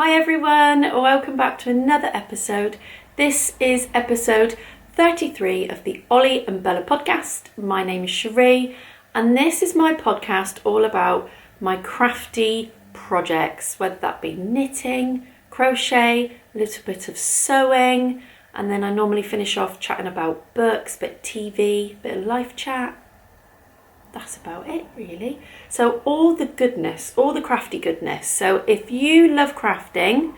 Hi everyone, welcome back to another episode. This is episode 33 of the Ollie and Bella podcast. My name is Sherrie and this is my podcast all about my crafty projects, whether that be knitting, crochet, a little bit of sewing, and then I normally finish off chatting about books, bit of TV, bit of life chat. That's about it really. So all the goodness, all the crafty goodness. So if you love crafting,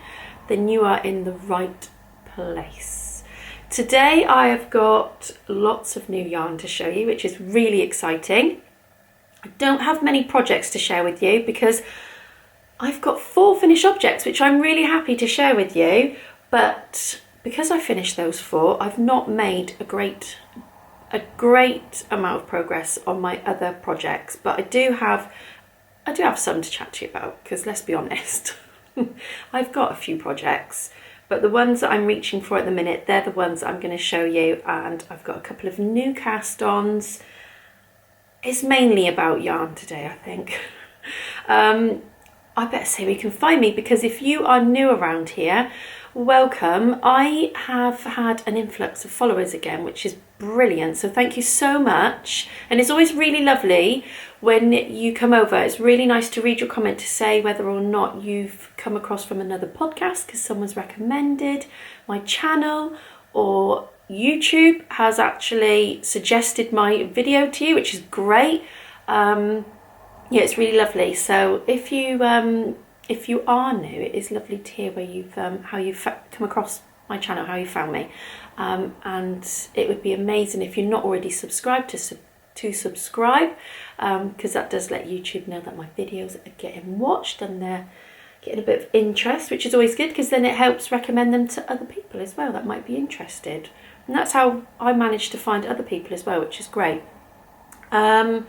then you are in the right place. Today I have got lots of new yarn to show you, which is really exciting. I don't have many projects to share with you because I've got 4 finished objects, which I'm really happy to share with you. But because I finished those 4, I've not made a great amount of progress on my other projects, but I do have some to chat to you about, because let's be honest, I've got a few projects, but the ones that I'm reaching for at the minute, they're the ones I'm going to show you. And I've got a couple of new cast-ons. It's mainly about yarn today, I think. I better say where you can find me, because if you are new around here, welcome. I have had an influx of followers again, which is brilliant, so thank you so much. And it's always really lovely when you come over. It's really nice to read your comment to say whether or not you've come across from another podcast because someone's recommended my channel, or YouTube has actually suggested my video to you, which is great. Yeah, it's really lovely. So if you are new, it is lovely to hear where you've how you've come across my channel, how you found me, and it would be amazing if you're not already subscribed to subscribe, because that does let YouTube know that my videos are getting watched and they're getting a bit of interest, which is always good, because then it helps recommend them to other people as well that might be interested. And that's how I manage to find other people as well, which is great. And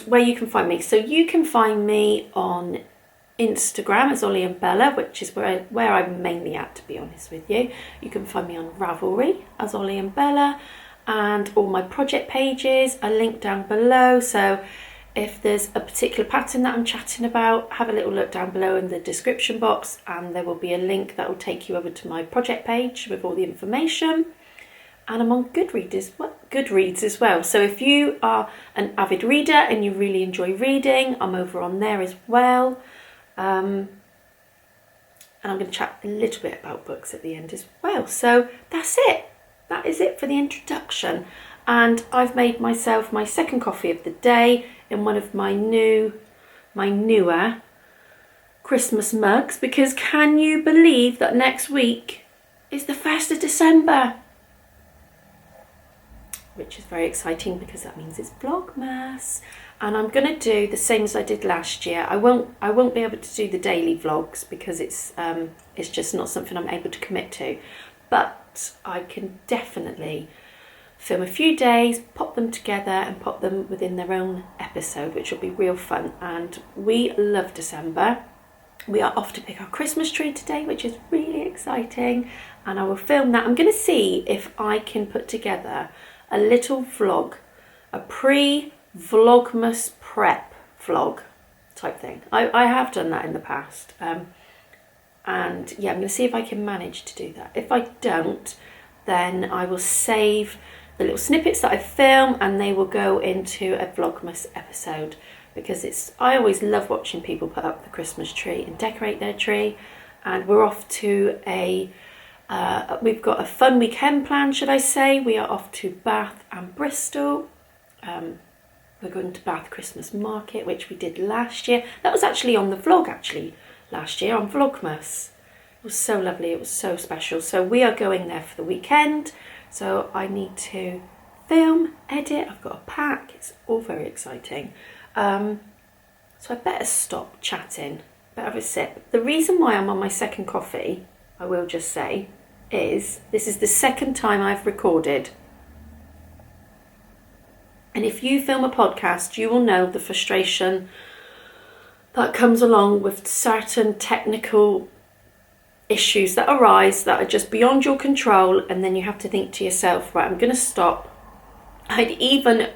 where you can find me, so you can find me on Instagram as Ollie and Bella, which is where I'm mainly at, to be honest with you. You can find me on Ravelry as Ollie and Bella, and all my project pages are linked down below. So if there's a particular pattern that I'm chatting about, have a little look down below in the description box, and there will be a link that will take you over to my project page with all the information. And I'm on Goodreads as well. So if you are an avid reader and you really enjoy reading, I'm over on there as well. And I'm going to chat a little bit about books at the end as well. So that's it. That is it for the introduction. And I've made myself my second coffee of the day in one of my newer Christmas mugs, because can you believe that next week is the 1st of December? Which is very exciting because that means it's Vlogmas. And I'm going to do the same as I did last year. I won't be able to do the daily vlogs because it's just not something I'm able to commit to. But I can definitely film a few days, pop them together and pop them within their own episode, which will be real fun. And we love December. We are off to pick our Christmas tree today, which is really exciting. And I will film that. I'm going to see if I can put together a little vlog, a pre-vlogmas prep vlog type thing. I have done that in the past, and yeah, I'm going to see if I can manage to do that. If I don't, then I will save the little snippets that I film and they will go into a vlogmas episode, because I always love watching people put up the Christmas tree and decorate their tree. And we're off to we've got a fun weekend planned, should I say. We are off to Bath and Bristol. We're going to Bath Christmas Market, which we did last year. That was actually on the vlog, last year on Vlogmas. It was so lovely. It was so special. So we are going there for the weekend. So I need to film, edit. I've got a pack. It's all very exciting. So I better stop chatting. Better have a sip. The reason why I'm on my second coffee, I will just say, is this is the second time I've recorded. And if you film a podcast, you will know the frustration that comes along with certain technical issues that arise that are just beyond your control, and then you have to think to yourself, right, I'm going to stop. I'd even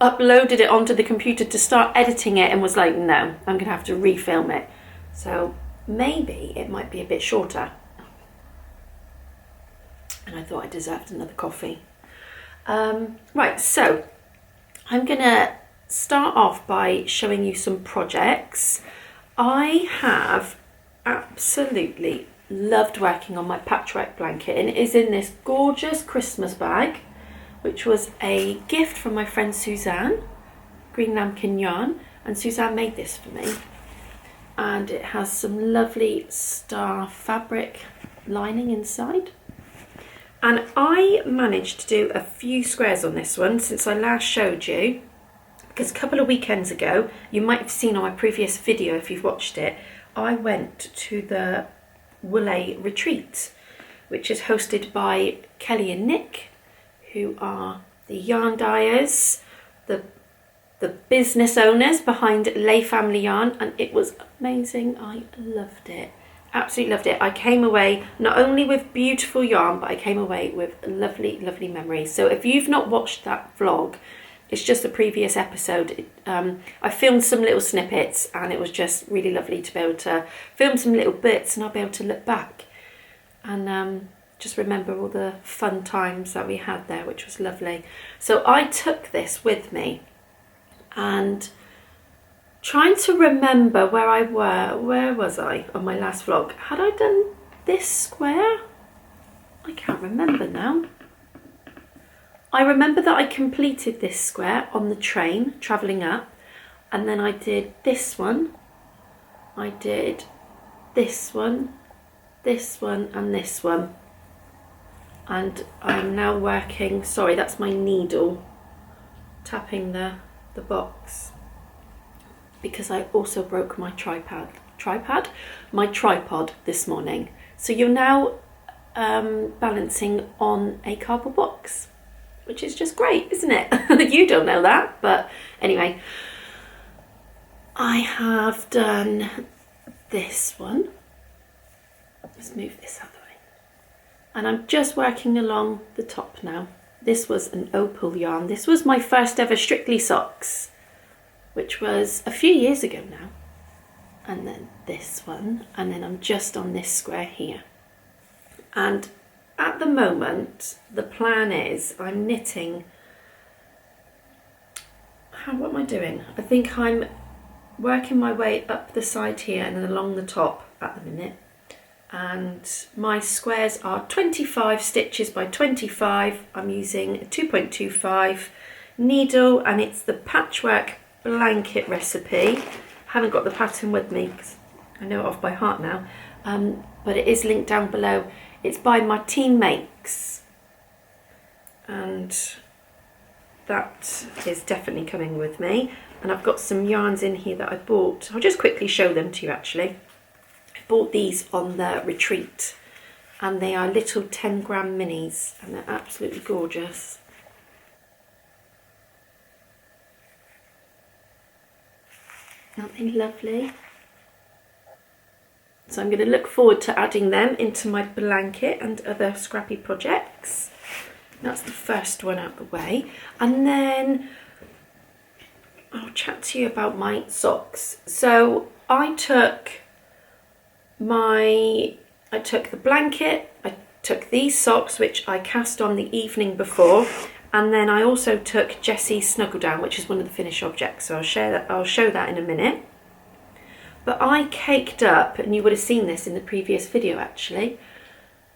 uploaded it onto the computer to start editing it and was like, no, I'm going to have to refilm it. So maybe it might be a bit shorter. And I thought I deserved another coffee. Right, so I'm gonna start off by showing you some projects. I have absolutely loved working on my patchwork blanket, and it is in this gorgeous Christmas bag, which was a gift from my friend Suzanne, Green Lambkin Yarn, and Suzanne made this for me. And it has some lovely star fabric lining inside. And I managed to do a few squares on this one since I last showed you, because a couple of weekends ago, you might have seen on my previous video if you've watched it, I went to the Woolay retreat, which is hosted by Kelly and Nick, who are the yarn dyers, the business owners behind Lay Family Yarn, and it was amazing. I loved it. Absolutely loved it. I came away not only with beautiful yarn, but I came away with lovely, lovely memories. So if you've not watched that vlog, it's just a previous episode. I filmed some little snippets, and it was just really lovely to be able to film some little bits, and I'll be able to look back and just remember all the fun times that we had there, which was lovely. So I took this with me, and trying to remember where was I on my last vlog? Had I done this square? I can't remember now. I remember that I completed this square on the train travelling up, and then I did this one, I did this one, and this one. And I'm now working, sorry, that's my needle tapping the box, because I also broke my tripod this morning. So you're now balancing on a cardboard box, which is just great, isn't it? You don't know that, but anyway, I have done this one. Let's move this out of the way. And I'm just working along the top now. This was an opal yarn. This was my first ever Strictly socks, which was a few years ago now. And then this one, and then I'm just on this square here. And at the moment, the plan is I'm knitting, what am I doing? I think I'm working my way up the side here and then along the top at the minute. And my squares are 25 stitches by 25. I'm using a 2.25 needle, and it's the patchwork blanket recipe. I haven't got the pattern with me because I know it off by heart now, but it is linked down below. It's by Martine Makes, and that is definitely coming with me. And I've got some yarns in here that I bought. I'll just quickly show them to you actually. I bought these on the retreat, and they are little 10-gram minis, and they're absolutely gorgeous. Aren't they lovely? So I'm going to look forward to adding them into my blanket and other scrappy projects. That's the first one out of the way. And then I'll chat to you about my socks. So I took the blanket, I took these socks, which I cast on the evening before, and then I also took Jessie's Snuggle down, which is one of the finished objects, so I'll show that in a minute. But I caked up, and you would have seen this in the previous video actually,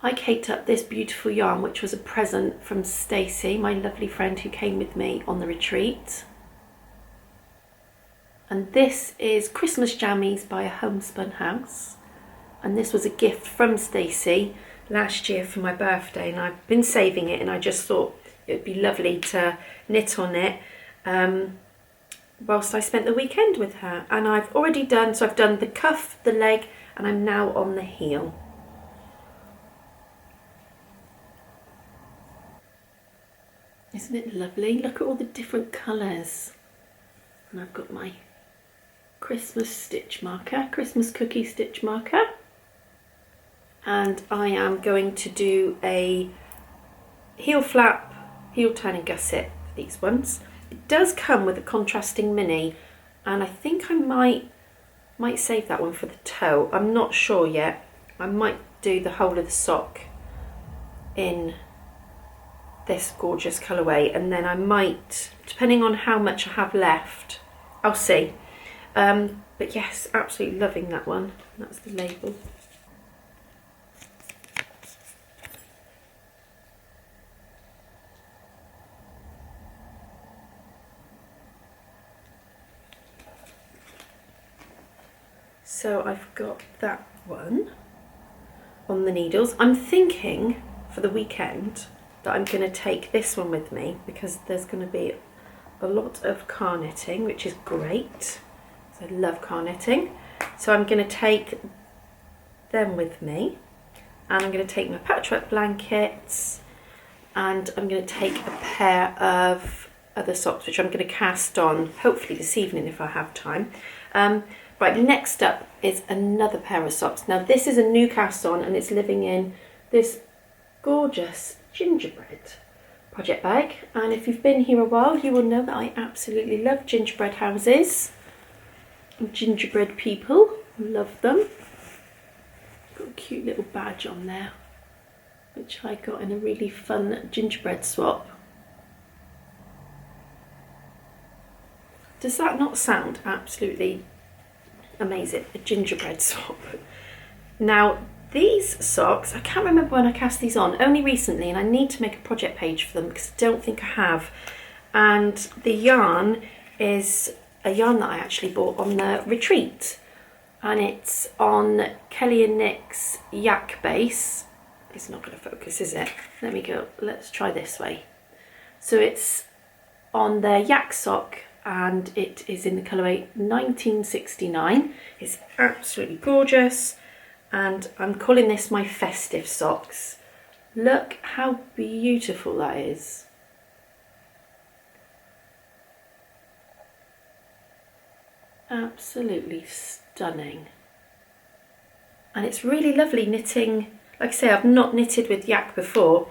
I caked up this beautiful yarn, which was a present from Stacey, my lovely friend who came with me on the retreat. And this is Christmas Jammies by a Homespun House. And this was a gift from Stacey last year for my birthday, and I've been saving it, and I just thought it would be lovely to knit on it whilst I spent the weekend with her. And I've already done, so I've done the cuff, the leg, and I'm now on the heel. Isn't it lovely? Look at all the different colours. And I've got my Christmas stitch marker, Christmas cookie stitch marker. And I am going to do a heel flap, heel turn and gusset for these ones. It does come with a contrasting mini, and I think I might Might save that one for the toe. I'm not sure yet. I might do the whole of the sock in this gorgeous colourway, and then I might, depending on how much I have left, I'll see. But yes, absolutely loving that one. That's the label. So I've got that one on the needles. I'm thinking for the weekend that I'm going to take this one with me because there's going to be a lot of car knitting, which is great. I love car knitting. So I'm going to take them with me, and I'm going to take my patchwork blankets, and I'm going to take a pair of other socks, which I'm going to cast on hopefully this evening if I have time. Right, next up is another pair of socks. Now this is a new cast on, and it's living in this gorgeous gingerbread project bag. And if you've been here a while, you will know that I absolutely love gingerbread houses. Gingerbread people, love them. Got a cute little badge on there, which I got in a really fun gingerbread swap. Does that not sound absolutely amazing? A gingerbread swap. Now these socks, I can't remember when I cast these on, only recently, and I need to make a project page for them because I don't think I have. And the yarn is a yarn that I actually bought on the retreat, and it's on Kelly and Nick's yak base. It's not going to focus, is it? Let me go, let's try this way. So it's on their yak sock, and it is in the colourway 1969. It's absolutely gorgeous, and I'm calling this my festive socks. Look how beautiful that is. Absolutely stunning. And it's really lovely knitting. Like I say, I've not knitted with yak before,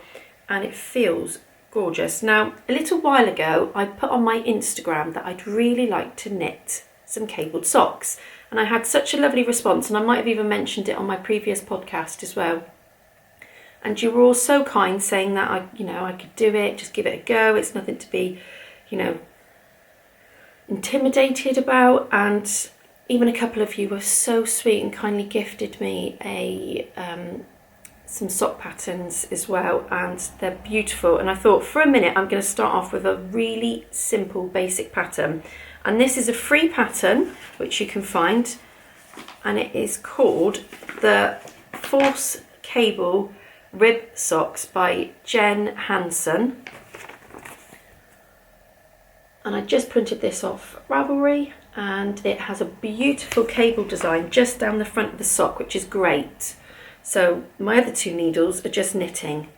and it feels gorgeous. Now, a little while ago, I put on my Instagram that I'd really like to knit some cabled socks, and I had such a lovely response, and I might have even mentioned it on my previous podcast as well. And you were all so kind, saying that I could do it, just give it a go. It's nothing to be, intimidated about. And even a couple of you were so sweet and kindly gifted me some sock patterns as well, and they're beautiful. And I thought for a minute I'm going to start off with a really simple basic pattern, and this is a free pattern which you can find, and it is called the Force Cable Rib Socks by Jen Hansen. And I just printed this off Ravelry, and it has a beautiful cable design just down the front of the sock, which is great. So my other two needles are just knitting,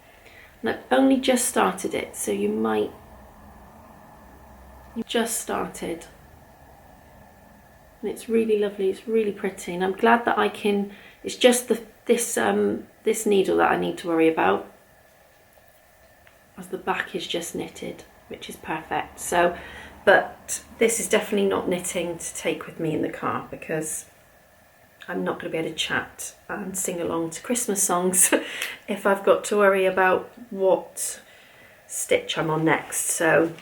and I've only just started it, so you just started, and it's really lovely, it's really pretty, and I'm glad that it's just this needle that I need to worry about, as the back is just knitted, which is perfect. So, but this is definitely not knitting to take with me in the car, because I'm not going to be able to chat and sing along to Christmas songs if I've got to worry about what stitch I'm on next. So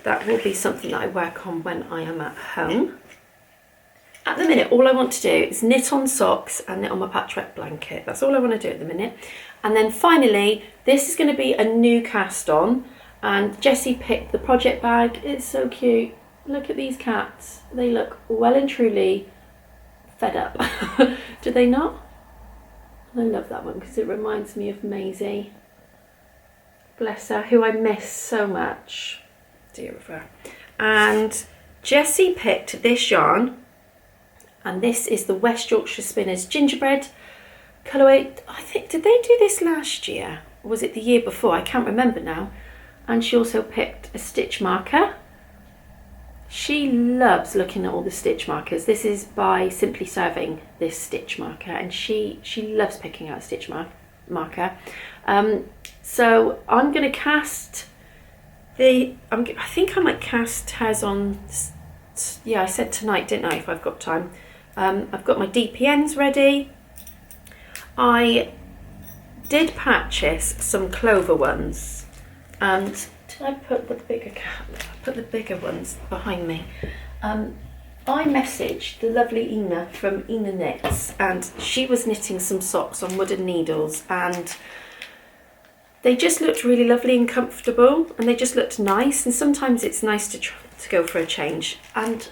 that will be something that I work on when I am at home. At the minute, all I want to do is knit on socks and knit on my patchwork blanket. That's all I want to do at the minute. And then finally, this is going to be a new cast on, and Jessie picked the project bag. It's so cute. Look at these cats. They look well and truly fed up. Do they not? I love that one because it reminds me of Maisie. Bless her, who I miss so much. Dear of her. And Jessie picked this yarn, and this is the West Yorkshire Spinners Gingerbread colourway. I think, did they do this last year? Or was it the year before? I can't remember now. And she also picked a stitch marker. She loves looking at all the stitch markers. This is by Simply Serving, this stitch marker, and she loves picking out a stitch marker. So I'm going to cast I think I might cast hers on, yeah, I said tonight, didn't I, if I've got time. I've got my DPNs ready. I did purchase some clover ones, and did I put the bigger cap? I put the bigger ones behind me. I messaged the lovely Ina from Ina Knits, and she was knitting some socks on wooden needles, and they just looked really lovely and comfortable, and they just looked nice. And sometimes it's nice to go for a change. And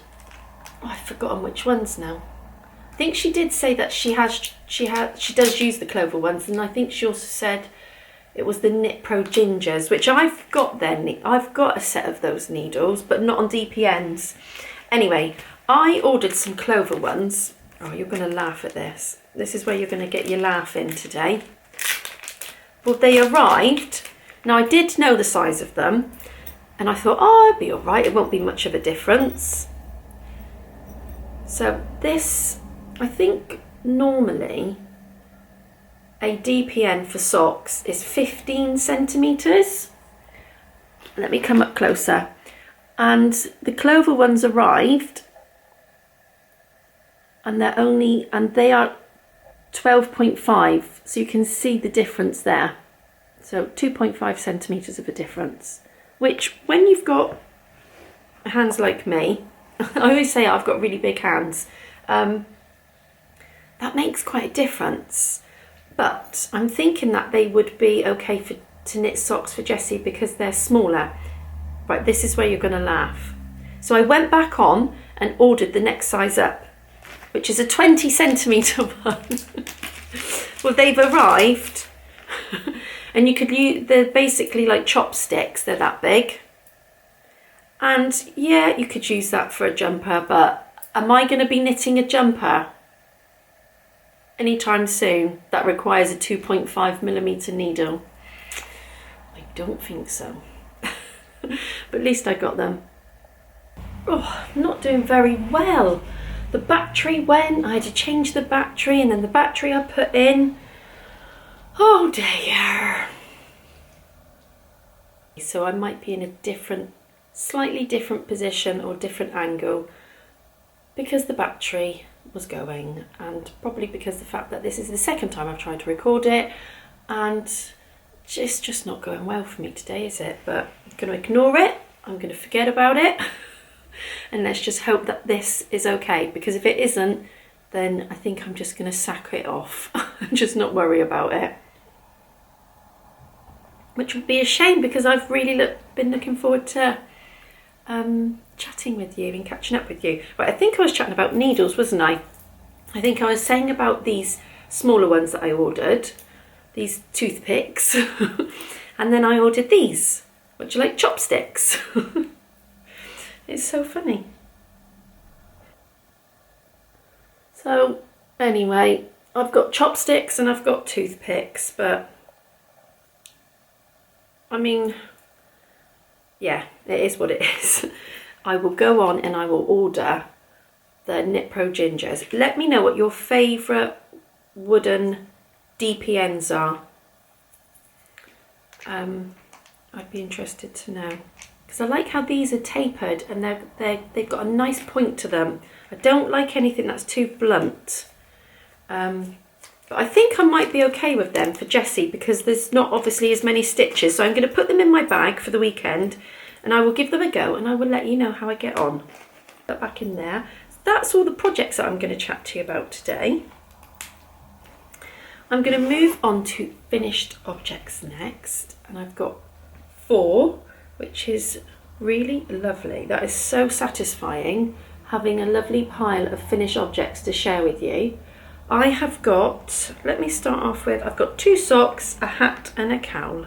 I've forgotten which ones now. I think she did say that she does use the clover ones, and I think she also said it was the Knit Pro Gingers, which I've got then. I've got a set of those needles, but not on DPNs. Anyway, I ordered some clover ones. Oh, you're going to laugh at this. This is where you're going to get your laugh in today. Well, they arrived. Now, I did know the size of them, and I thought, oh, it'll be all right. It won't be much of a difference. So this, I think normally a DPN for socks is 15 centimetres. Let me come up closer. And the clover ones arrived, and they are 12.5, so you can see the difference there. So 2.5 centimetres of a difference, which when you've got hands like me, I always say I've got really big hands, that makes quite a difference. But I'm thinking that they would be okay to knit socks for Jessie because they're smaller. Right, this is where you're going to laugh. So I went back on and ordered the next size up, which is a 20 centimetre one. Well, they've arrived, and you could use, they're basically like chopsticks, they're that big. And yeah, you could use that for a jumper, but am I going to be knitting a jumper anytime soon that requires a 2.5mm needle? I don't think so. But at least I got them. Oh, I'm not doing very well. The battery went, I had to change the battery, and then the battery I put in. Oh dear. So I might be in a slightly different position or different angle because the battery was going, and probably because the fact that this is the second time I've tried to record it, and it's just not going well for me today, is it? But I'm going to ignore it. I'm going to forget about it. And let's just hope that this is okay, because if it isn't, then I think I'm just going to sack it off and just not worry about it. Which would be a shame, because I've really been looking forward to chatting with you and catching up with you. Right, I think I was chatting about needles, wasn't I? I think I was saying about these smaller ones that I ordered, these toothpicks, and then I ordered these, which are like chopsticks. It's so funny. So anyway, I've got chopsticks and I've got toothpicks, but I mean, yeah, it is what it is. I will go on and I will order the Knit Pro Gingers. Let me know what your favourite wooden DPNs are. I'd be interested to know, because I like how these are tapered and they've got a nice point to them. I don't like anything that's too blunt. But I think I might be okay with them for Jessie, because there's not obviously as many stitches. So I'm going to put them in my bag for the weekend and I will give them a go, and I will let you know how I get on. Put that back in there. So that's all the projects that I'm going to chat to you about today. I'm going to move on to finished objects next, and I've got 4, which is really lovely. That is so satisfying, having a lovely pile of finished objects to share with you. I have got, let me start off with, I've got 2 socks, a hat and a cowl.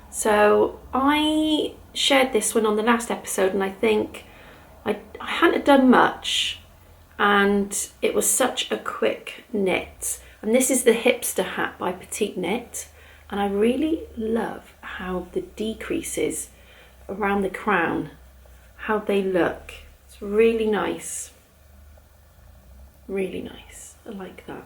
So I shared this one on the last episode, and I think I hadn't done much, and it was such a quick knit. And this is the hipster hat by Petite Knit, and I really love how the decreases around the crown, how they look. It's really nice. Really nice. I like that.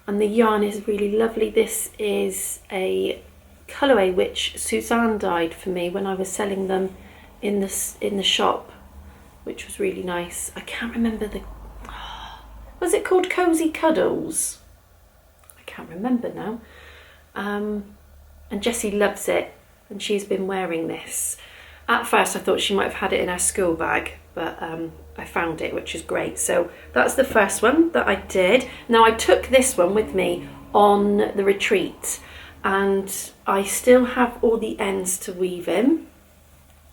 And the yarn is really lovely. This is a colourway which Suzanne dyed for me when I was selling them in the shop, which was really nice. I can't remember was it called Cozy Cuddles? I can't remember now. And Jessie loves it, and she's been wearing this. At first I thought she might have had it in her school bag, but I found it, which is great. So that's the first one that I did. Now I took this one with me on the retreat, and I still have all the ends to weave in,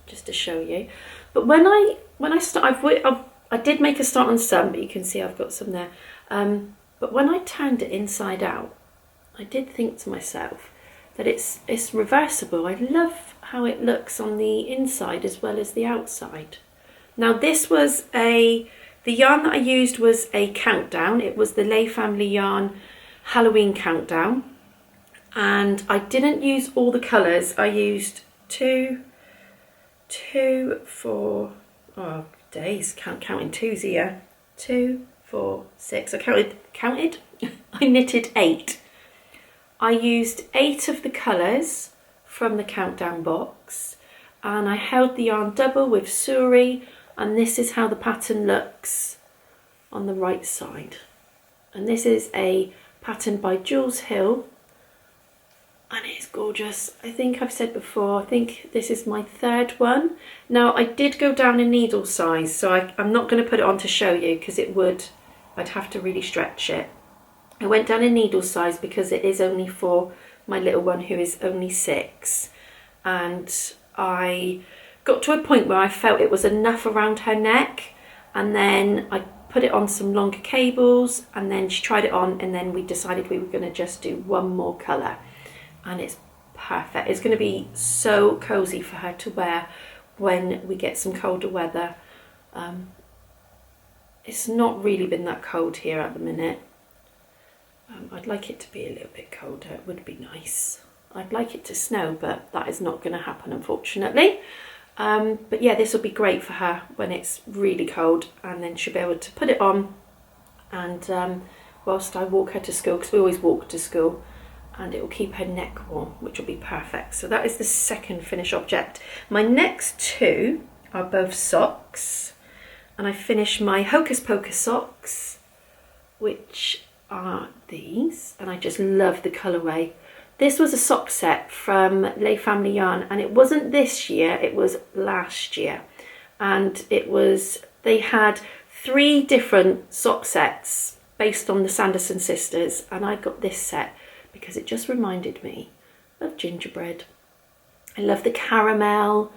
just to show you. But when I start, I did make a start on some, but you can see I've got some there. But when I turned it inside out, I did think to myself that it's reversible. I love how it looks on the inside as well as the outside. Now this was the yarn that I used was a countdown. It was the Lay Family Yarn Halloween countdown, and I didn't use all the colours. I used two, four, oh days, can't count in twos here. 2, 4, 6, I counted, I knitted 8. I used 8 of the colours from the countdown box, and I held the yarn double with Suri, and this is how the pattern looks on the right side. And this is a pattern by Jules Hill, and it's gorgeous. I think I've said before, I think this is my 3rd one. Now I did go down in needle size, so I'm not going to put it on to show you because I'd have to really stretch it. I went down in needle size because it is only for my little one who is only 6, and I got to a point where I felt it was enough around her neck, and then I put it on some longer cables, and then she tried it on, and then we decided we were going to just do one more colour, and it's perfect. It's going to be so cosy for her to wear when we get some colder weather. It's not really been that cold here at the minute. I'd like it to be a little bit colder, it would be nice. I'd like it to snow, but that is not going to happen, unfortunately. But yeah, this will be great for her when it's really cold, and then she'll be able to put it on, and whilst I walk her to school, because we always walk to school, and it will keep her neck warm, which will be perfect. So that is the second finished object. My next 2 are both socks, and I finished my Hocus Pocus socks, which are these, and I just love the colourway. This was a sock set from Lay Family Yarn, and it wasn't this year, it was last year, and they had 3 different sock sets based on the Sanderson sisters, and I got this set because it just reminded me of gingerbread. I love the caramel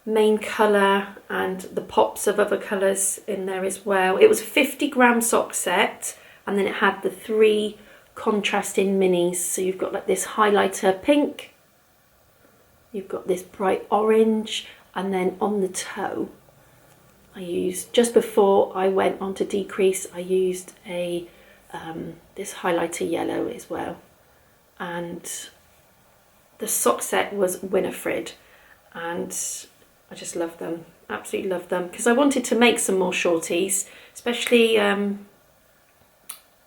main colour and the pops of other colours in there as well. It was a 50-gram sock set, and then it had the 3 contrasting minis. So you've got like this highlighter pink, you've got this bright orange, and then on the toe I used, just before I went on to decrease, I used a this highlighter yellow as well. And the sock set was Winifred, and I just love them, absolutely love them, because I wanted to make some more shorties, especially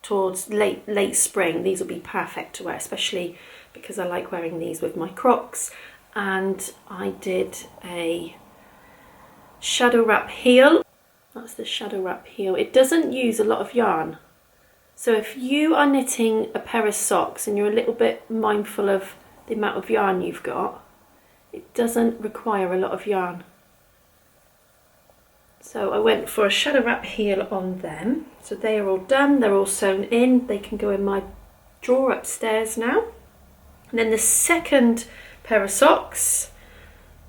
towards late spring. These will be perfect to wear, especially because I like wearing these with my Crocs. And I did a shadow wrap heel. That's the shadow wrap heel. It doesn't use a lot of yarn, so if you are knitting a pair of socks and you're a little bit mindful of the amount of yarn you've got, it doesn't require a lot of yarn. So I went for a shadow wrap heel on them. So they are all done, they're all sewn in, they can go in my drawer upstairs now. And then the second pair of socks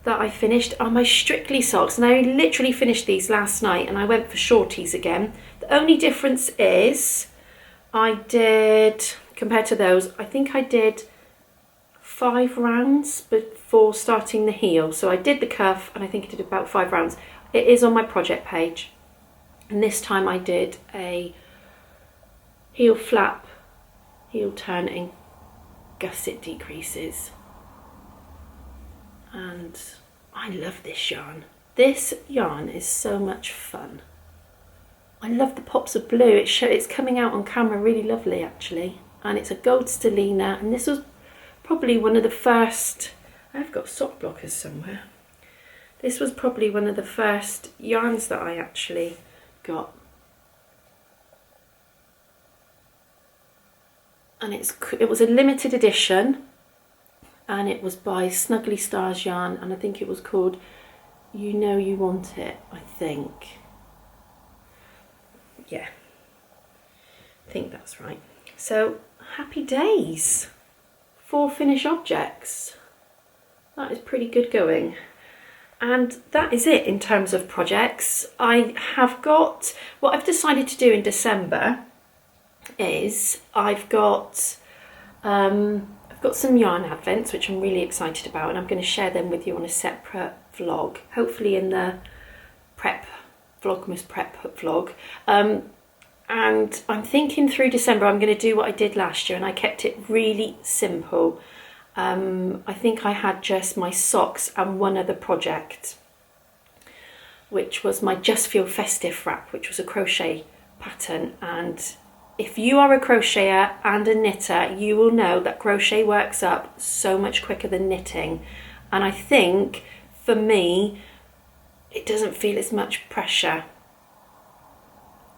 that I finished are my Strictly socks, and I literally finished these last night, and I went for shorties again. The only difference is I did, compared to those, I think I did 5 rounds before starting the heel. So I did the cuff, and I think I did about 5 rounds. It is on my project page, and this time I did a heel flap, heel turn, and gusset decreases. And I love this yarn. This yarn is so much fun. I love the pops of blue. It's coming out on camera really lovely actually, and it's a gold stellina, and this was probably one of the first, I've got sock blockers somewhere. This was probably one of the first yarns that I actually got. and it was a limited edition, and it was by Snuggly Stars yarn, and I think it was called You Know You Want It, I think. Yeah, I think that's right. So happy days. 4 finished objects. That is pretty good going. And that is it in terms of projects. I have got, what I've decided to do in December is I've got some yarn advents which I'm really excited about, and I'm going to share them with you on a separate vlog, hopefully in the Vlogmas prep vlog. And I'm thinking through December I'm going to do what I did last year, and I kept it really simple. I think I had just my socks and one other project, which was my Just Feel Festive wrap, which was a crochet pattern. And if you are a crocheter and a knitter, you will know that crochet works up so much quicker than knitting. And I think for me, it doesn't feel as much pressure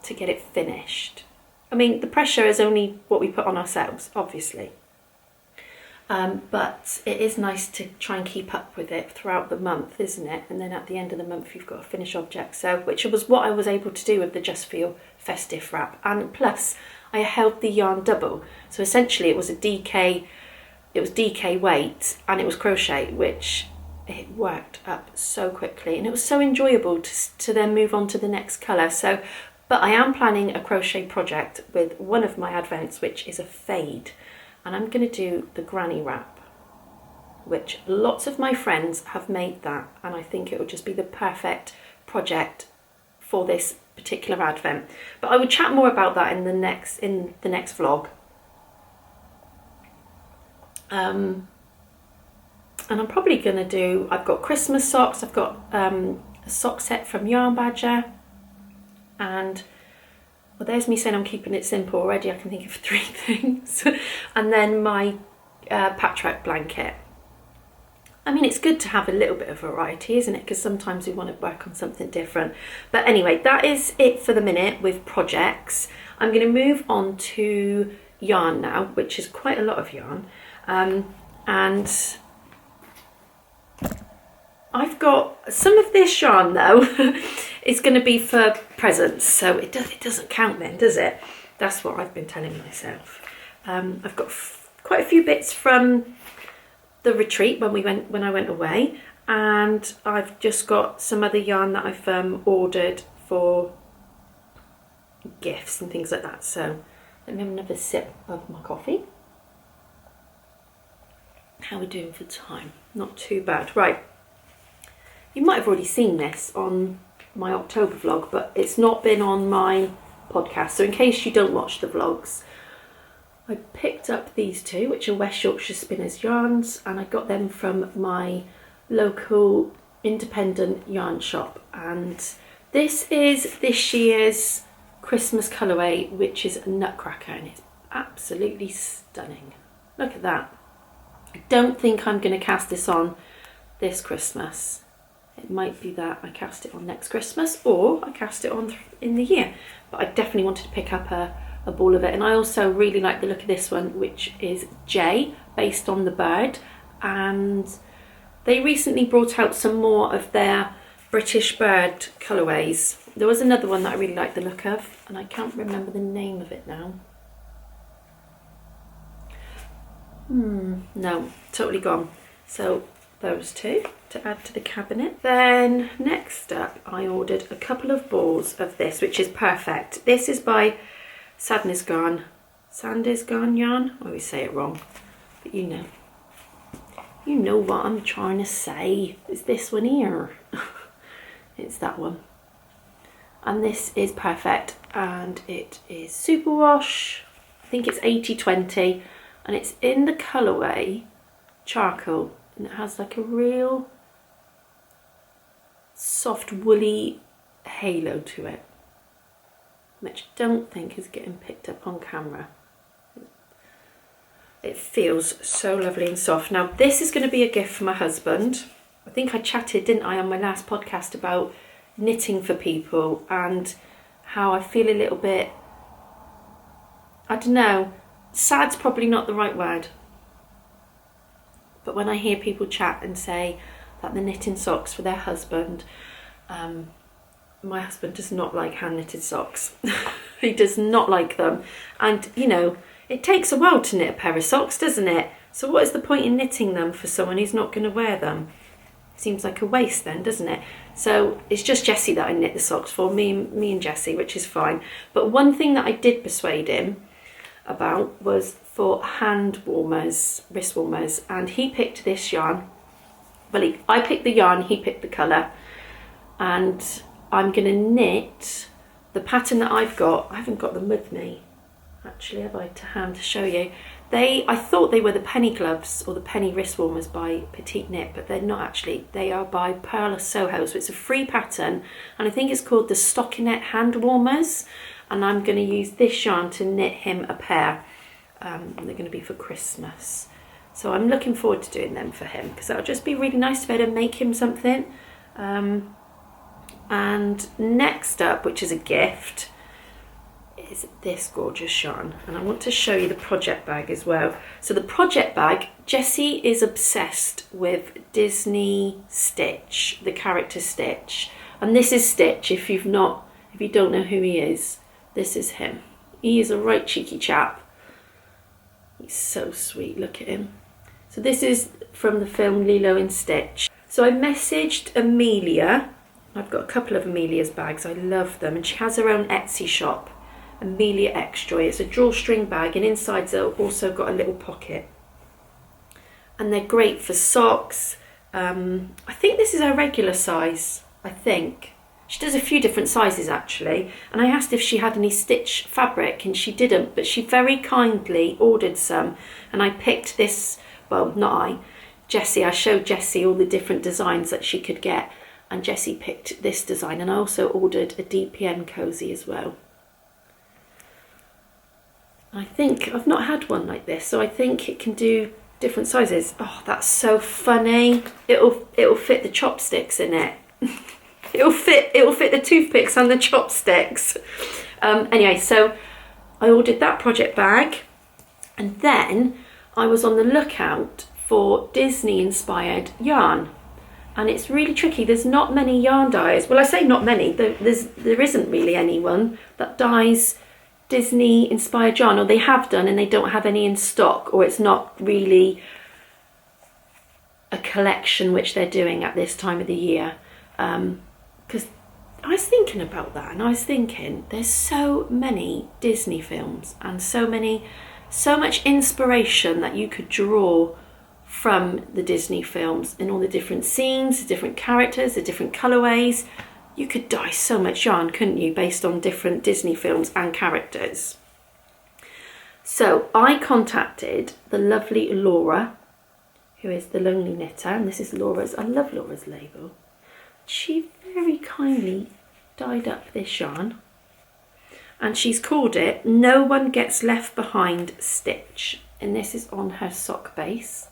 to get it finished. I mean, the pressure is only what we put on ourselves, obviously. But it is nice to try and keep up with it throughout the month, isn't it? And then at the end of the month, you've got a finished object. So, which was what I was able to do with the Just Feel Festive wrap. And plus, I held the yarn double. So essentially, it was a DK. It was DK weight, and it was crochet, which it worked up so quickly, and it was so enjoyable to then move on to the next colour. So, but I am planning a crochet project with one of my advents, which is a fade. And I'm going to do the granny wrap, which lots of my friends have made that, and I think it will just be the perfect project for this particular advent. But I will chat more about that in the next vlog. And I'm probably going to do, I've got Christmas socks, I've got a sock set from Yarn Badger, and well, there's me saying I'm keeping it simple already. I can think of 3 things. And then my patchwork blanket. I mean, it's good to have a little bit of variety, isn't it? Because sometimes we want to work on something different. But anyway, that is it for the minute with projects. I'm going to move on to yarn now, which is quite a lot of yarn. And I've got some of this yarn though. It's going to be for presents, so it doesn't count then, does it? That's what I've been telling myself. I've got quite a few bits from the retreat when I went away, and I've just got some other yarn that I've ordered for gifts and things like that. So let me have another sip of my coffee. How are we doing for time? Not too bad. Right. You might have already seen this on my October vlog, but it's not been on my podcast. So in case you don't watch the vlogs, I picked up these 2, which are West Yorkshire Spinners yarns, and I got them from my local independent yarn shop. And this is this year's Christmas colourway, which is a Nutcracker, and it's absolutely stunning. Look at that. I don't think I'm going to cast this on this Christmas. It might be that I cast it on next Christmas, or I cast it on in the year. But I definitely wanted to pick up a ball of it. And I also really like the look of this one, which is Jay, based on the bird. And they recently brought out some more of their British bird colourways. There was another one that I really liked the look of, and I can't remember the name of it now. No, totally gone. So those 2 to add to the cabinet. Then next up, I ordered a couple of balls of this, which is perfect. This is by Sandys Garn yarn. I always say it wrong, but you know what I'm trying to say. It's this one here. It's that one. And this is perfect, and it is superwash. I think it's 80/20, and it's in the colourway charcoal, and it has like a real soft woolly halo to it, which I don't think is getting picked up on camera. It feels so lovely and soft. Now this is going to be a gift for my husband. I think I chatted, didn't I, on my last podcast about knitting for people and how I feel a little bit, I don't know, sad's probably not the right word, but when I hear people chat and say that they're knitting socks for their husband, my husband does not like hand knitted socks. He does not like them. And, you know, it takes a while to knit a pair of socks, doesn't it? So what is the point in knitting them for someone who's not going to wear them? Seems like a waste then, doesn't it? So it's just Jessie that I knit the socks for, me and Jessie, which is fine. But one thing that I did persuade him about was for hand warmers, wrist warmers, and he picked this yarn. Well, I picked the yarn, he picked the colour, and I'm going to knit the pattern that I've got. I haven't got them with me, actually, have I, to hand to show you. I thought they were the penny gloves or the penny wrist warmers by Petite Knit, but they're not actually. They are by Paula Soho, so it's a free pattern, and I think it's called the Stockinette hand warmers, and I'm going to use this yarn to knit him a pair. They're going to be for Christmas, so I'm looking forward to doing them for him, because that'll just be really nice to be able to make him something. And next up, which is a gift, is this gorgeous yarn, and I want to show you the project bag as well. So the project bag, Jessie is obsessed with Disney Stitch, the character Stitch, and this is Stitch. If you don't know who he is, this is him. He is a right cheeky chap. He's so sweet, look at him. So this is from the film Lilo and Stitch. So I messaged Amelia. I've got a couple of Amelia's bags, I love them, and she has her own Etsy shop, Amelia Extra. It's a drawstring bag, and inside's also got a little pocket. And they're great for socks. I think this is her regular size, I think. She does a few different sizes actually, and I asked if she had any stitch fabric, and she didn't, but she very kindly ordered some, and I picked this, well, not I, Jessie. I showed Jessie all the different designs that she could get, and Jessie picked this design, and I also ordered a DPN cozy as well. I think I've not had one like this, so I think it can do different sizes. Oh, that's so funny. It'll fit the chopsticks in it. it'll fit the toothpicks and the chopsticks. Anyway, so I ordered that project bag, and then I was on the lookout for Disney inspired yarn. And it's really tricky. There's not many yarn dyers. Well, I say not many. There isn't really anyone that dyes Disney inspired yarn, or they have done and they don't have any in stock, or it's not really a collection which they're doing at this time of the year. Because I was thinking about that, and I was thinking there's so many Disney films and so much inspiration that you could draw from the Disney films, in all the different scenes, the different characters, the different colourways. You could dye so much yarn, couldn't you, based on different Disney films and characters. So I contacted the lovely Laura, who is the Lonely Knitter, and this is Laura's, I love Laura's label. She very kindly dyed up this yarn, and she's called it No One Gets Left Behind Stitch, and this is on her sock base,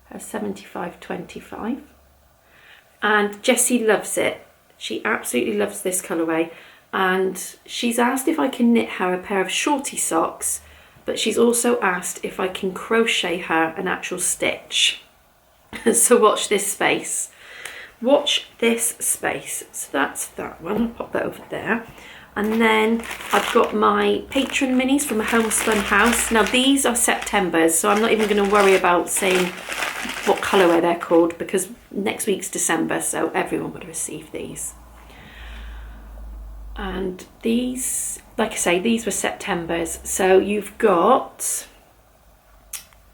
her 75-25, and Jessie loves it. She absolutely loves this colourway, and she's asked if I can knit her a pair of shorty socks, but she's also asked if I can crochet her an actual stitch. So watch this space. Watch this space. So that's that one. I'll pop that over there. And then I've got my Patron minis from a Homespun House. Now these are September's, so I'm not even going to worry about saying what colourway they're called, because next week's December, so everyone would receive these. And these, like I say, these were September's. So you've got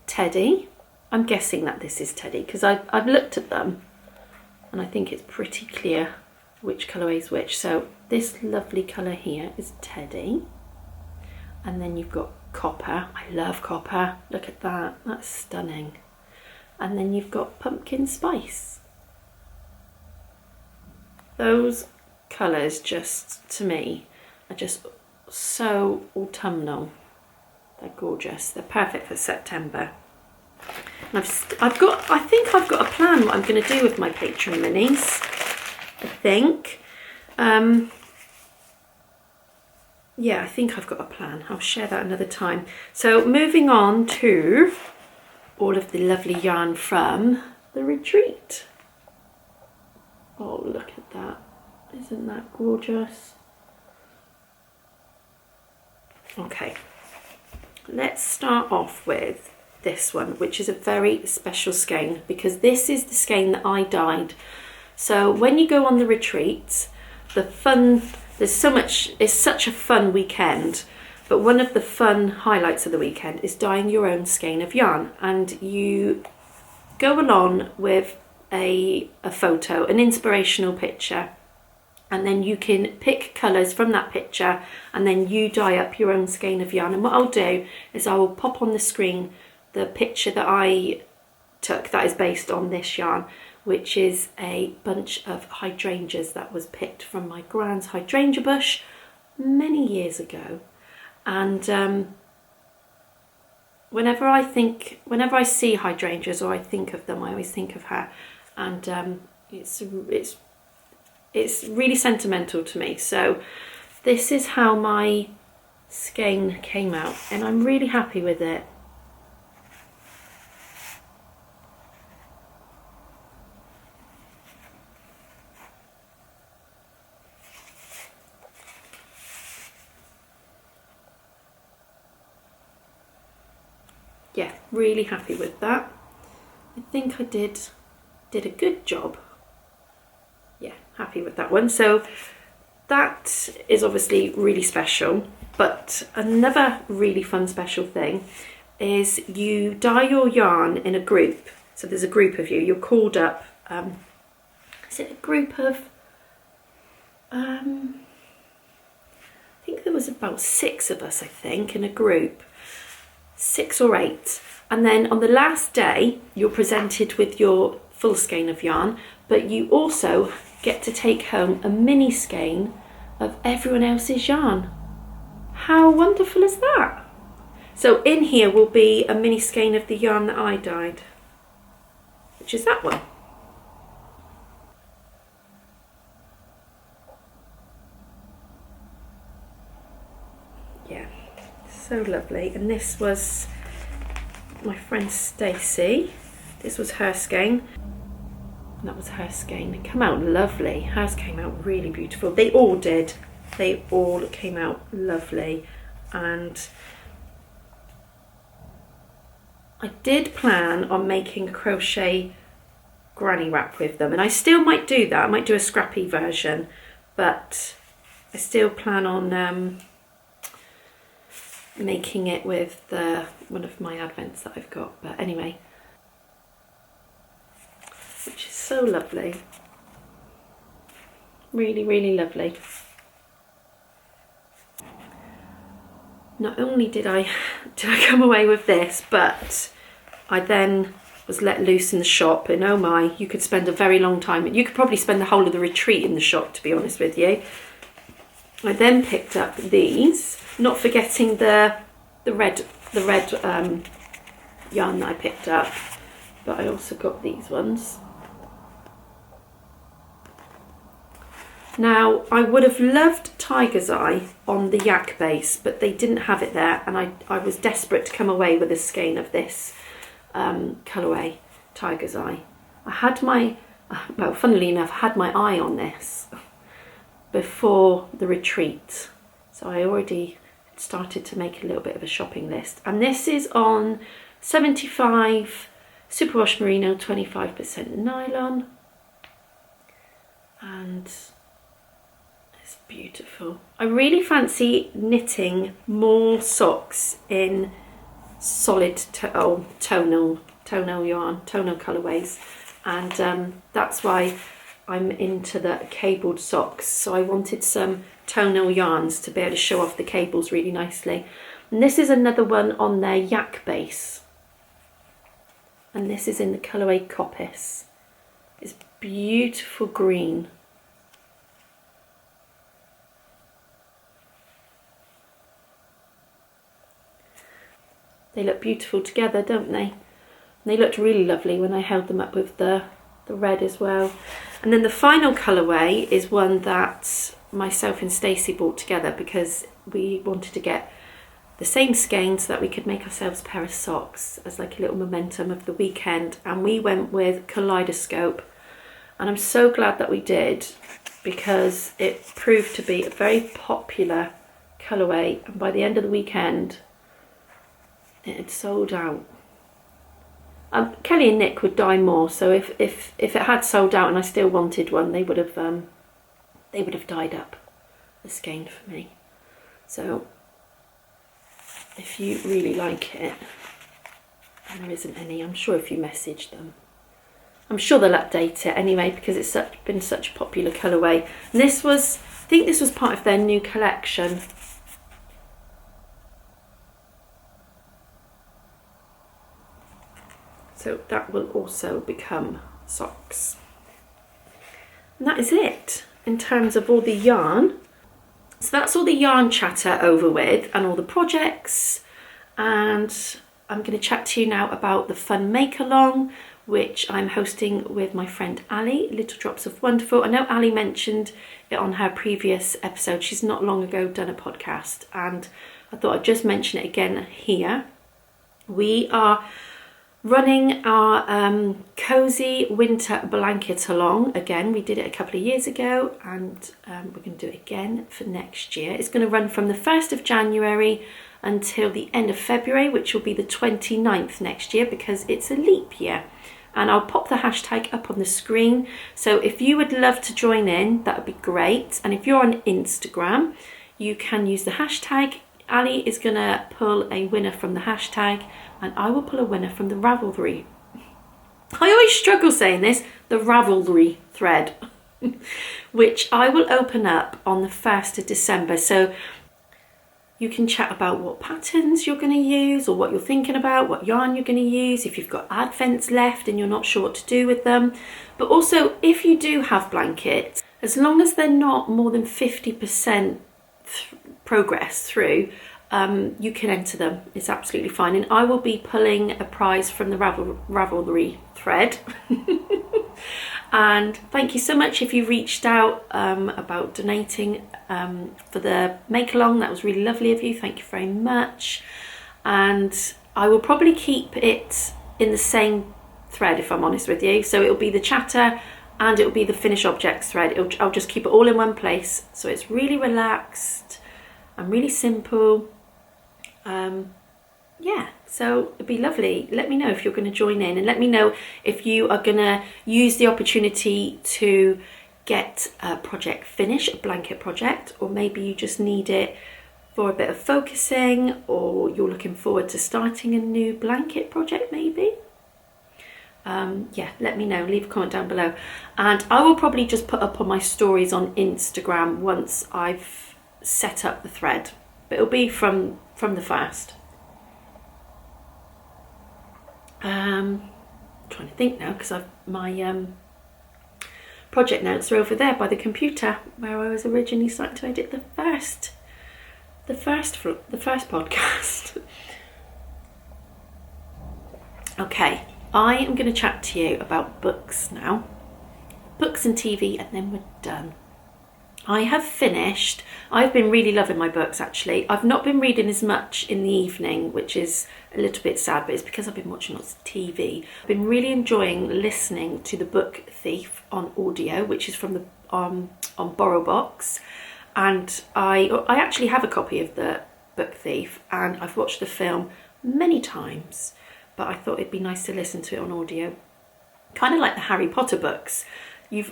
Teddy. I'm guessing that this is Teddy, because I've looked at them and I think it's pretty clear which colourway is which. So this lovely colour here is Teddy, and then you've got Copper. I love Copper, look at that, that's stunning. And then you've got Pumpkin Spice. Those colours, just to me, are just so autumnal. They're gorgeous, they're perfect for September. And I think I've got a plan what I'm going to do with my Patron minis. I think yeah, I think I've got a plan. I'll share that another time. So moving on to all of the lovely yarn from the retreat. Oh, look at that. Isn't that gorgeous? Okay, let's start off with this one, which is a very special skein because this is the skein that I dyed. So when you go on the retreat, the fun, there's so much, it's such a fun weekend, but one of the fun highlights of the weekend is dyeing your own skein of yarn, and you go along with a photo, an inspirational picture, and then you can pick colours from that picture and then you dye up your own skein of yarn. And what I'll do is I will pop on the screen the picture that I took that is based on this yarn, which is a bunch of hydrangeas that was picked from my grand's hydrangea bush many years ago. And whenever I see hydrangeas or I think of them, I always think of her, and it's really sentimental to me. So this is how my skein came out, and I'm really happy with it. Yeah, really happy with that. I think I did a good job. Yeah, happy with that one. So that is obviously really special, but another really fun special thing is you dye your yarn in a group. So there's a group of you, you're called up, is it a group of, I think there was about 6 of us, I think, in a group, 6 or 8. And then on the last day, you're presented with your full skein of yarn, but you also get to take home a mini skein of everyone else's yarn. How wonderful is that? So in here will be a mini skein of the yarn that I dyed, which is that one. Yeah, so lovely. And this was my friend Stacey. This was her skein. And that was her skein. It came out lovely. Hers came out really beautiful. They all did. They all came out lovely. And I did plan on making a crochet granny wrap with them, and I still might do that. I might do a scrappy version, but I still plan on making it with one of my advents that I've got. But anyway, which is so lovely. Really, really lovely. Not only did I come away with this, but I then was let loose in the shop, and oh my, you could spend a very long time. You could probably spend the whole of the retreat in the shop, to be honest with you. I then picked up these, not forgetting the red yarn that I picked up, but I also got these ones. Now, I would have loved Tiger's Eye on the yak base, but they didn't have it there, and I was desperate to come away with a skein of this colourway, Tiger's Eye. I had my, well, funnily enough, I had my eye on this before the retreat, so I already started to make a little bit of a shopping list. And this is on 75 superwash merino, 25% nylon, and it's beautiful. I really fancy knitting more socks in solid tonal yarn, tonal colourways, and that's why I'm into the cabled socks. So I wanted some tonal yarns to be able to show off the cables really nicely. And this is another one on their yak base, and this is in the colourway Coppice. It's beautiful green. They look beautiful together, don't they? And they looked really lovely when I held them up with the red as well. And then the final colourway is one that myself and Stacey bought together because we wanted to get the same skein so that we could make ourselves a pair of socks as like a little momentum of the weekend. And we went with Kaleidoscope, and I'm so glad that we did because it proved to be a very popular colourway, and by the end of the weekend it had sold out. Kelly and Nick would die more, so if it had sold out and I still wanted one, they would have dyed up the skein for me. So if you really like it, and there isn't any, I'm sure if you message them, I'm sure they'll update it anyway, because it's been such a popular colourway. And I think this was part of their new collection. So that will also become socks. And that is it in terms of all the yarn. So that's all the yarn chatter over with and all the projects. And I'm going to chat to you now about the fun make along, which I'm hosting with my friend Ali, Little Drops of Wonderful. I know Ali mentioned it on her previous episode. She's not long ago done a podcast, and I thought I'd just mention it again here. We are running our cozy winter blanket along again. We did it a couple of years ago, and we're going to do it again for next year. It's going to run from the 1st of January until the end of February, which will be the 29th next year because it's a leap year. And I'll pop the hashtag up on the screen. So if you would love to join in, that would be great. And if you're on Instagram, you can use the hashtag. Ali is going to pull a winner from the hashtag, and I will pull a winner from the Ravelry. I always struggle saying this, the Ravelry thread, which I will open up on the 1st of December. So you can chat about what patterns you're going to use or what you're thinking about, what yarn you're going to use, if you've got advents left and you're not sure what to do with them. But also, if you do have blankets, as long as they're not more than 50% progress through, you can enter them. It's absolutely fine. And I will be pulling a prize from the Ravelry thread. And thank you so much if you reached out about donating for the make along. That was really lovely of you. Thank you very much. And I will probably keep it in the same thread, if I'm honest with you. So it'll be the chatter and it'll be the finish objects thread. I'll just keep it all in one place. So it's really relaxed and really simple. Yeah, so it'd be lovely. Let me know if you're going to join in, and let me know if you are going to use the opportunity to get a project finished, a blanket project, or maybe you just need it for a bit of focusing, or you're looking forward to starting a new blanket project maybe. Yeah, let me know. Leave a comment down below, and I will probably just put up on my stories on Instagram once I've set up the thread, but it'll be from the 1st. I'm trying to think now because my project notes are over there by the computer where I was originally starting to edit the first podcast. Okay, I am going to chat to you about books now, books and TV, and then we're done. I've been really loving my books actually. I've not been reading as much in the evening, which is a little bit sad, but it's because I've been watching lots of TV. I've been really enjoying listening to The Book Thief on audio, which is from the on BorrowBox, and I actually have a copy of The Book Thief, and I've watched the film many times, but I thought it'd be nice to listen to it on audio, kind of like the Harry Potter books.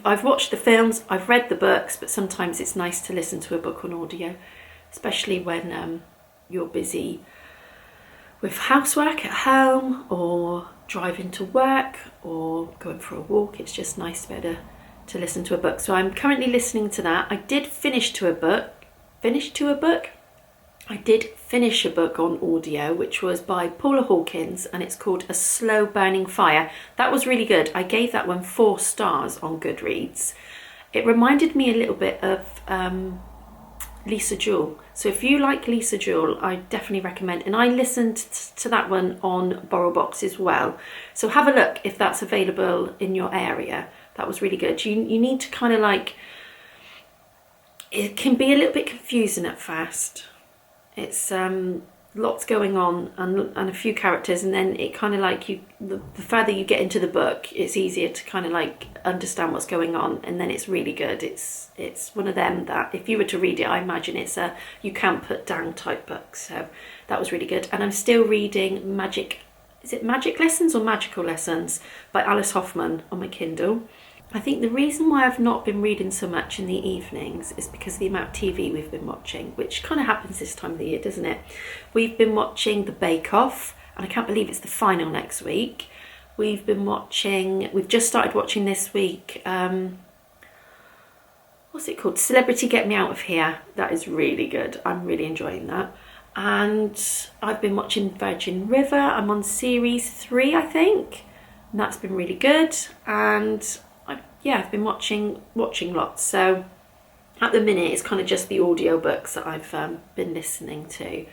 I've watched the films, I've read the books, but sometimes it's nice to listen to a book on audio, especially when you're busy with housework at home or driving to work or going for a walk. It's just nice to be able to listen to a book. So I'm currently listening to that. I did finish a book on audio, which was by Paula Hawkins, and it's called A Slow Burning Fire. That was really good. I gave that one 4 stars on Goodreads. It reminded me a little bit of Lisa Jewell. So if you like Lisa Jewell, I definitely recommend. And I listened to that one on BorrowBox as well. So have a look if that's available in your area. That was really good. You need to kind of like it can be a little bit confusing at first. It's lots going on and a few characters, and then it kind of like the further you get into the book, it's easier to kind of like understand what's going on, and then it's really good. It's one of them that if you were to read it, I imagine it's a you can't put down type book. So that was really good. And I'm still reading Magic Lessons or Magical Lessons by Alice Hoffman on my Kindle. I think the reason why I've not been reading so much in the evenings is because of the amount of TV we've been watching, which kind of happens this time of the year, doesn't it? We've been watching the Bakeoff, and I can't believe it's the final next week. We've just started watching this week, what's it called? Celebrity Get Me Out of Here. That is really good. I'm really enjoying that. And I've been watching Virgin River. I'm on series 3, I think. And that's been really good. And I've been watching lots. So at the minute, it's kind of just the audiobooks that I've been listening to.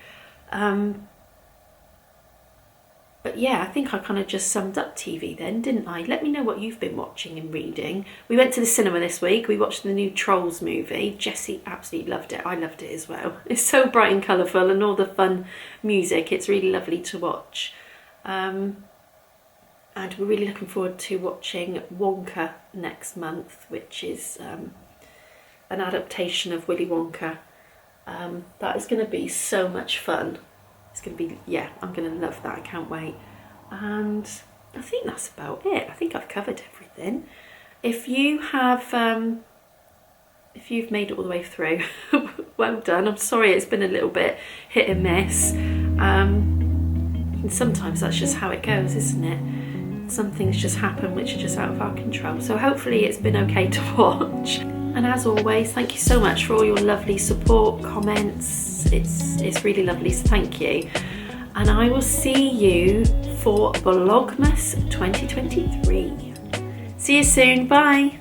But yeah, I think I kind of just summed up TV then, didn't I? Let me know what you've been watching and reading. We went to the cinema this week. We watched the new Trolls movie. Jessie absolutely loved it. I loved it as well. It's so bright and colourful, and all the fun music. It's really lovely to watch. And we're really looking forward to watching Wonka next month, which is an adaptation of Willy Wonka. That is going to be so much fun. It's going to be, I'm going to love that. I can't wait. And I think that's about it. I think I've covered everything. If you have, if you've made it all the way through, well done. I'm sorry it's been a little bit hit and miss. And sometimes that's just how it goes, isn't it? Some things just happen which are just out of our control. So hopefully it's been okay to watch. And as always, thank you so much for all your lovely support, comments. It's really lovely, so thank you. And I will see you for Vlogmas 2023. See you soon, bye.